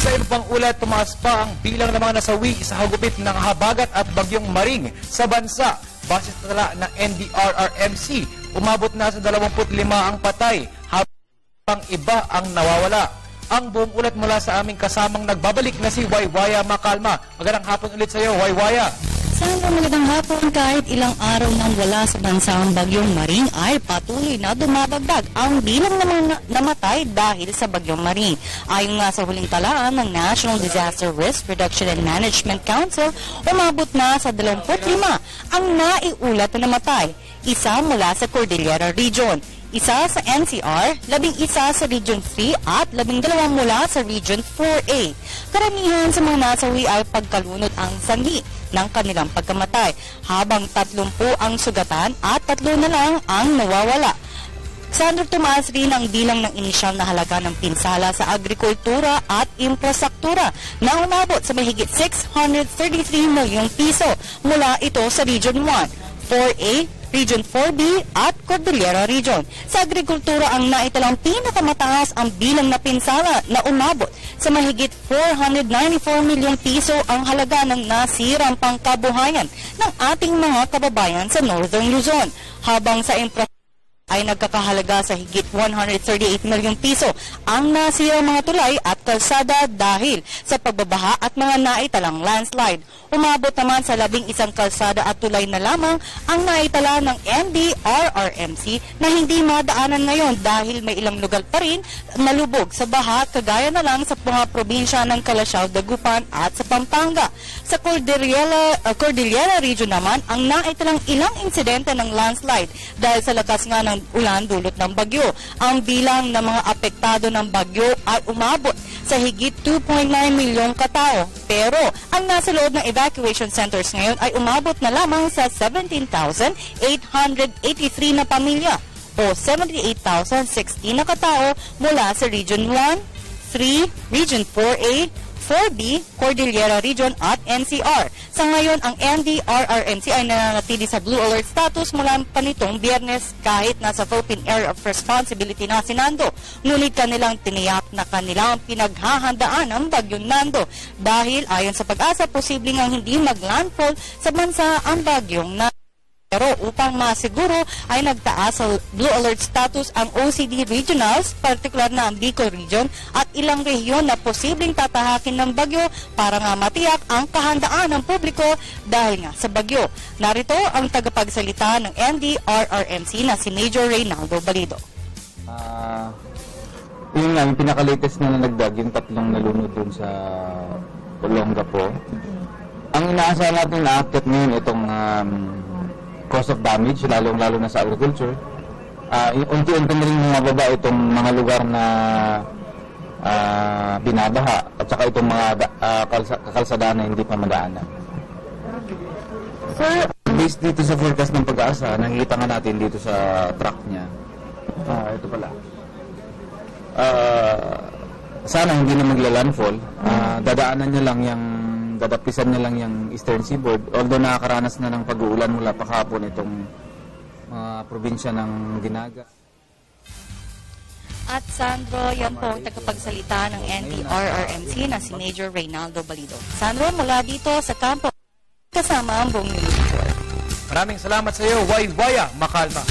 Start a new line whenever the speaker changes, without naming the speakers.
Sa iba pang ulat, tumaas pa ang bilang ng mga nasawi sa hagupit ng habagat at bagyong Maring sa bansa. Base sa tala ng NDRRMC, umabot na sa 25 ang patay, habang iba ang nawawala. Ang buong ulat mula sa aming kasamang nagbabalik na si Waywaya Makalma. Magandang hapon ulit sa iyo, Waywaya.
Sandro, magandang hapon. Kahit ilang araw nang wala sa bansa ang bagyong Maring ay patuloy na dumabagdag ang bilang ng mga namatay dahil sa bagyong Maring. Ayon nga sa huling talaan ng National Disaster Risk Reduction and Management Council, umabot na sa 25 ang naiulat na namatay. Isa mula sa Cordillera Region, isa sa NCR, 11 sa Region 3 at 12 mula sa Region 4A. Karamihan sa mga nasawi ay pagkalunod ang sanhi ng kanilang pagkamatay, habang 30 ang sugatan at 3 na lang ang nawawala. Sandro, tumaas rin ang bilang ng inisyal na halaga ng pinsala sa agrikultura at infrastruktura na umabot sa mahigit 633 milyong piso mula ito sa Region 1, 4A, Region 4B at Cordillera Region. Sa agrikultura, ang naitalang pinakamataas ang bilang na pinsala na umabot sa mahigit 494 milyong piso ang halaga ng nasirang pangkabuhayan ng ating mga kababayan sa Northern Luzon. Habang sa infrastruktura ay nagkakahalaga sa higit 138 milyong piso ang nasirang mga tulay at kalsada dahil sa pagbabaha at mga naitalang landslide. Umabot naman sa 11 kalsada at tulay na lamang ang naitala ng NDRRMC na hindi madaanan ngayon dahil may ilang lugar pa rin nalubog sa baha, kagaya na lang sa mga probinsya ng Calasiao, Dagupan at sa Pampanga. Sa Cordillera Region naman, ang naitalang ilang insidente ng landslide dahil sa lakas nga ng ulan dulot ng bagyo. Ang bilang ng mga apektado ng bagyo ay umabot sa higit 2.9 milyong katao. Pero ang nasa loob ng evacuation centers ngayon ay umabot na lamang sa 17,883 na pamilya o 78,060 na katao mula sa Region 1, 3, Region 4A, 4B, Cordillera Region at NCR. Sa ngayon, ang NDRRMC ay nananatili sa Blue Alert status mula pa nitong Biyernes kahit nasa Philippine Area of Responsibility na si Nando. Ngunit kanilang tiniyak na kanilang pinaghahandaan ang bagyong Nando dahil ayon sa Pag-asa, posibleng ang hindi maglandfall sa bansa ang bagyong Nando. Pero upang masiguro ay nagtaas sa Blue Alert status ang OCD Regionals, partikular na ang Bicol Region at ilang rehiyon na posibleng tatahakin ng bagyo para nga matiyak ang kahandaan ng publiko dahil nga sa bagyo. Narito ang tagapagsalita ng NDRRMC na si Major Reynaldo Balido.
Yun nga, yung pinaka-latest na nagdag, yung 3 nalunod dun sa Olongapo. Ang inaasahan natin na akit ngayon itong cost of damage, lalong-lalo na sa agriculture. Unti-unti na rin bumababa itong mga lugar na binabaha at saka itong mga kakalsadaan na hindi pa madaanan. Sir, based dito sa forecast ng Pag-asa, nakikita nga natin dito sa track niya. Ito pala. Sana hindi na magla-landfall. Dadaanan niya lang dadapisan niya lang yung Eastern Seaboard, although nakakaranas na ng pag-uulan mula pa kahapon itong probinsya ng Dinagat.
At Sandro, yan po ang tagapagsalita ng NDRRMC na si Major Reynaldo Balido. Sandro, mula dito sa kampo, kasama ang buong News Report.
Maraming salamat sa iyo, Waywaya Makalma.